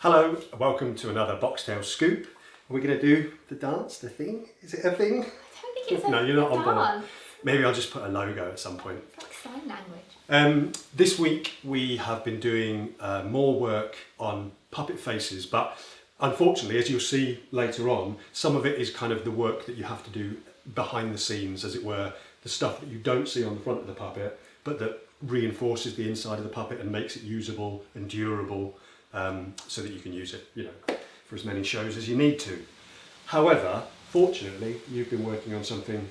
Hello, welcome to another Boxtail Scoop. We're going to do the dance, the thing. Is it a thing? I don't think it's No, you're not on board. dance. Maybe I'll just put a logo at some point. It's like sign language. This week we have been doing more work on puppet faces, but unfortunately, as you'll see later on, some of it is kind of the work that you have to do behind the scenes, as it were, the stuff that you don't see on the front of the puppet, but that reinforces the inside of the puppet and makes it usable and durable, so that you can use it, for as many shows as you need to. However, fortunately, you've been working on something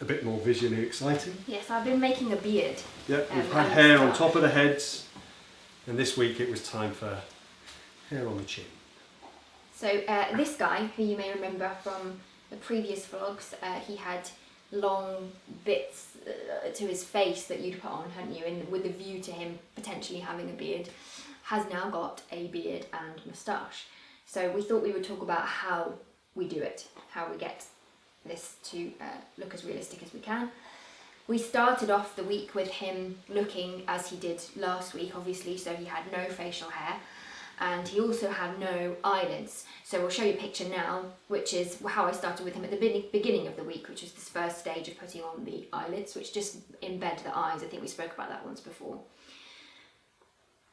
a bit more visually exciting. Yes, I've been making a beard. Yeah, we've had hair on top of the heads, and this week it was time for hair on the chin. So this guy, who you may remember from the previous vlogs, he had long bits to his face that you'd put on, hadn't you? And with a view to him potentially having a beard, has now got a beard and moustache. So we thought we would talk about how we do it, how we get this to look as realistic as we can. We started off the week with him looking as he did last week, obviously, so he had no facial hair and he also had no eyelids. So we'll show you a picture now, which is how I started with him at the beginning of the week, which was this first stage of putting on the eyelids, which just embed the eyes. I think we spoke about that once before.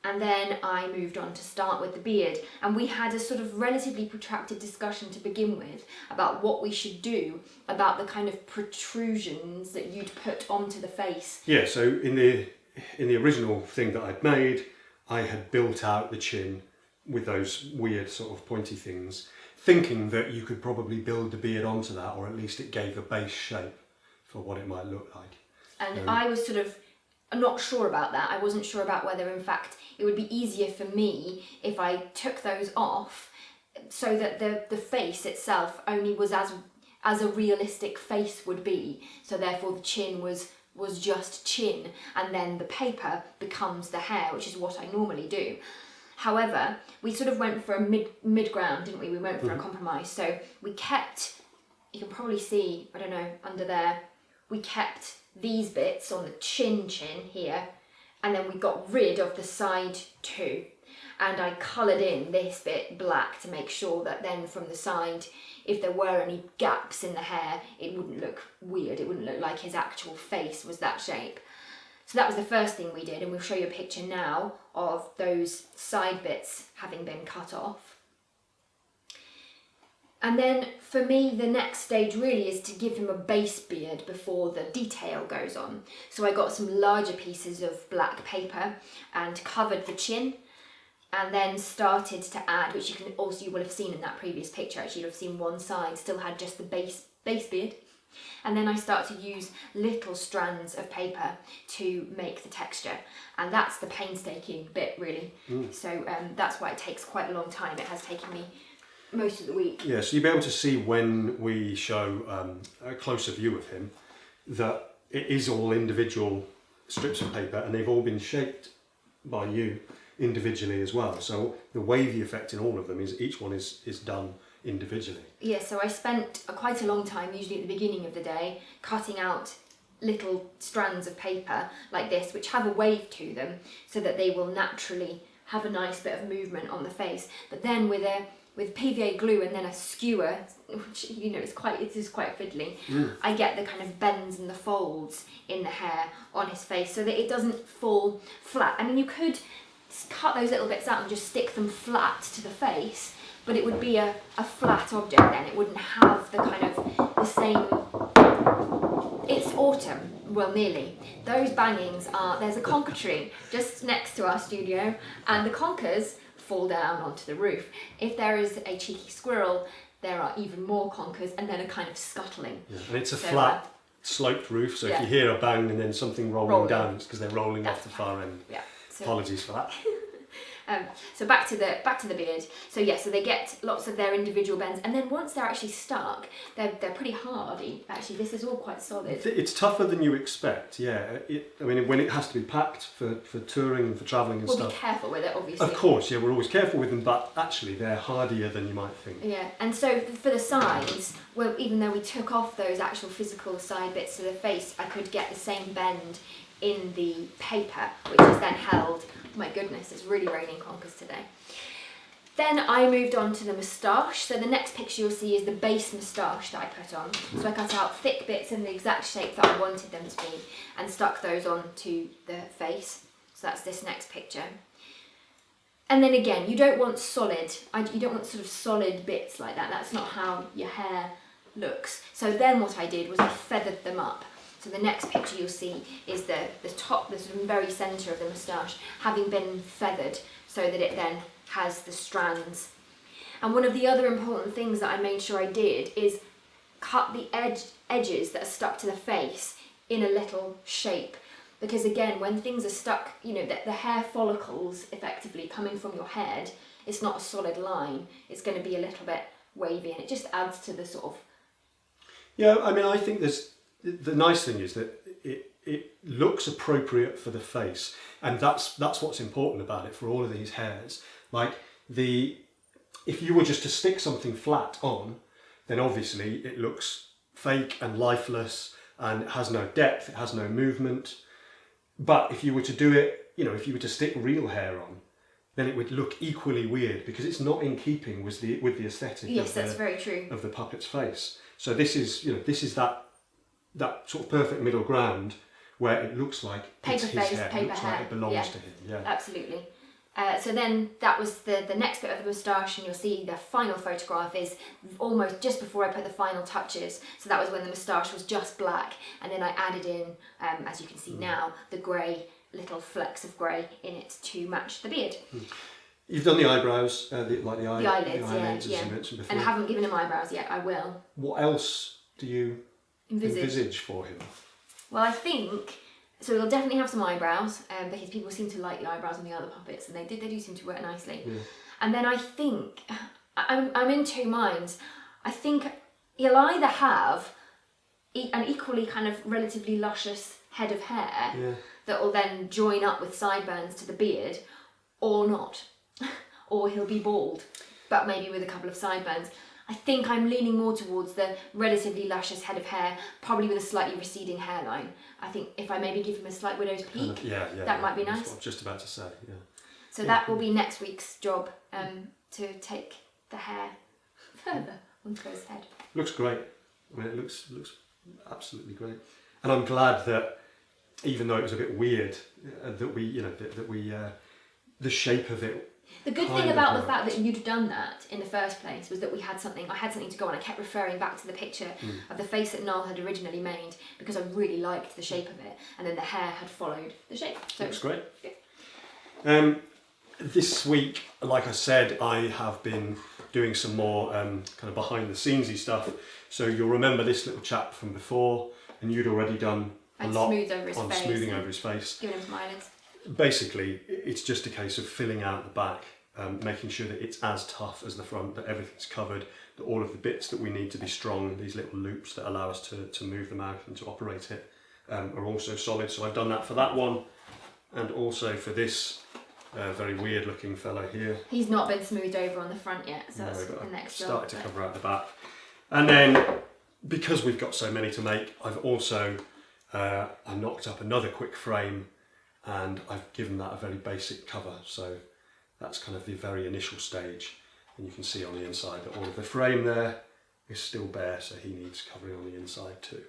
And then I moved on to start with the beard, and we had a sort of relatively protracted discussion to begin with about what we should do about the kind of protrusions that you'd put onto the face. Yeah, so in the original thing that I'd made, I had built out the chin with those weird sort of pointy things, thinking that you could probably build the beard onto that, or at least it gave a base shape for what it might look like. And I was sort of not sure about that. I wasn't sure about whether in fact it would be easier for me if I took those off so that the face itself only was as a realistic face would be. So therefore the chin was just chin, and then the paper becomes the hair, which is what I normally do. However, we sort of went for a mid ground, didn't we? We went for a compromise. So we kept, you can probably see, I don't know, under there, we kept these bits on the chin here, and then we got rid of the side too. And I coloured in this bit black to make sure that then from the side, if there were any gaps in the hair, it wouldn't look weird. It wouldn't look like his actual face was that shape. So that was the first thing we did, and we'll show you a picture now of those side bits having been cut off. And then for me, the next stage really is to give him a base beard before the detail goes on. So I got some larger pieces of black paper and covered the chin, and then started to add, which you will have seen in that previous picture. Actually, you'll have seen one side still had just the base beard. And then I start to use little strands of paper to make the texture, and that's the painstaking bit really. So that's why it takes quite a long time. It has taken me most of the week. Yeah, so you'll be able to see when we show a closer view of him that it is all individual strips of paper, and they've all been shaped by you individually as well. So the wavy effect in all of them is each one is done individually. Yeah, so I spent quite a long time, usually at the beginning of the day, cutting out little strands of paper like this, which have a wave to them, so that they will naturally have a nice bit of movement on the face. But then with PVA glue and then a skewer, which it is quite fiddly, I get the kind of bends and the folds in the hair on his face so that it doesn't fall flat. I mean, you could cut those little bits out and just stick them flat to the face, but it would be a flat object then. It wouldn't have the kind of the same. It's autumn, well, nearly. Those bangings there's a conker tree just next to our studio, and the conkers fall down onto the roof. If there is a cheeky squirrel, there are even more conkers, and then a kind of scuttling. Yeah. And it's a flat, sloped roof, so if you hear a bang and then something rolling down, it's because they're rolling off the far end. Yeah. So, apologies for that. So back to the beard. So yeah, so they get lots of their individual bends, and then once they're actually stuck, they're pretty hardy. Actually, this is all quite solid. It's tougher than you expect. Yeah, I mean, when it has to be packed for touring and for travelling and stuff. We'll be careful with it, obviously. Of course, yeah, we're always careful with them, but actually they're hardier than you might think. Yeah, and so for the sides, well, even though we took off those actual physical side bits of the face, I could get the same bend in the paper, which is then held. Oh my goodness, it's really raining conkers today. Then I moved on to the moustache. So the next picture you'll see is the base moustache that I put on. So I cut out thick bits in the exact shape that I wanted them to be and stuck those onto the face. So that's this next picture. And then again, you don't want solid, you don't want sort of solid bits like that. That's not how your hair looks. So then what I did was I feathered them up. So the next picture you'll see is the top, the sort of very centre of the moustache having been feathered so that it then has the strands. And one of the other important things that I made sure I did is cut the edges that are stuck to the face in a little shape. Because again, when things are stuck, you know, the hair follicles effectively coming from your head, it's not a solid line. It's going to be a little bit wavy, and it just adds to the sort of... Yeah, I mean, I think the nice thing is that it looks appropriate for the face, and that's what's important about it for all of these hairs. Like if you were just to stick something flat on, then obviously it looks fake and lifeless, and it has no depth, it has no movement. But if you were to do it, you know, if you were to stick real hair on, then it would look equally weird because it's not in keeping with the aesthetic. Yes, that's very true. Of the puppet's face. So this is, you know, this is that sort of perfect middle ground where it looks like it's his hair, it looks like it belongs to him. Yeah, absolutely. So then that was the next bit of the moustache, and you'll see the final photograph is almost just before I put the final touches. So that was when the moustache was just black, and then I added in, as you can see now, the grey, little flecks of grey in it to match the beard. You've done the eyebrows, the eyelids, as you mentioned before. And I haven't given him eyebrows yet, I will. What else do you envisage for him? Well, I think... So we'll definitely have some eyebrows, because people seem to like the eyebrows on the other puppets, and they do seem to work nicely. Yeah. And then I think, I'm in two minds. I think he'll either have an equally kind of relatively luscious head of hair that will then join up with sideburns to the beard, or not. Or he'll be bald, but maybe with a couple of sideburns. I think I'm leaning more towards the relatively luscious head of hair, probably with a slightly receding hairline. I think if I maybe give him a slight widow's peak, that might be nice. That's what I was just about to say, yeah. So that will be next week's job, to take the hair further onto his head. Looks great. I mean, it looks absolutely great. And I'm glad that, even though it was a bit weird, that we, the shape of it. The good thing about the fact that you'd done that in the first place was that I had something to go on. I kept referring back to the picture of the face that Noel had originally made because I really liked the shape of it, and then the hair had followed the shape. So looks great. Yeah. This week, like I said, I have been doing some more kind of behind the scenesy stuff. So you'll remember this little chap from before, and you'd already done a lot on smoothing over his face. Giving him some eyelids. Basically, it's just a case of filling out the back, making sure that it's as tough as the front, that everything's covered, that all of the bits that we need to be strong, these little loops that allow us to move the mouth and to operate it, are also solid. So I've done that for that one, and also for this very weird looking fellow here. He's not been smoothed over on the front yet, so that's the next job. Started to cover out the back. And then, because we've got so many to make, I've also I knocked up another quick frame, and I've given that a very basic cover, so that's kind of the very initial stage. And you can see on the inside that all of the frame there is still bare, so he needs covering on the inside too.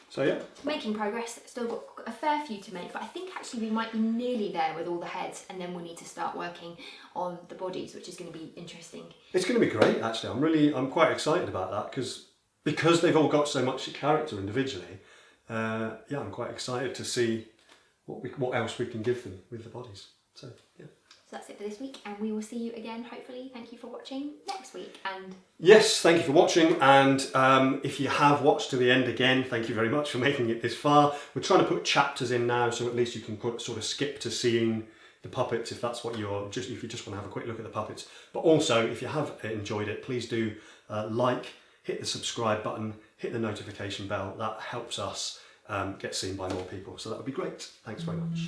So yeah. Making progress, still got a fair few to make, but I think actually we might be nearly there with all the heads, and then we'll need to start working on the bodies, which is going to be interesting. It's going to be great, actually. I'm quite excited about that, because they've all got so much character individually. I'm quite excited to see what else we can give them with the bodies. So yeah. So that's it for this week, and we will see you again, hopefully. Thank you for watching next week. And yes, thank you for watching, and if you have watched to the end again, thank you very much for making it this far. We're trying to put chapters in now, so at least you can sort of skip to seeing the puppets if that's what if you just want to have a quick look at the puppets. But also, if you have enjoyed it, please do hit the subscribe button, hit the notification bell. That helps us get seen by more people, so that would be great. Thanks very much.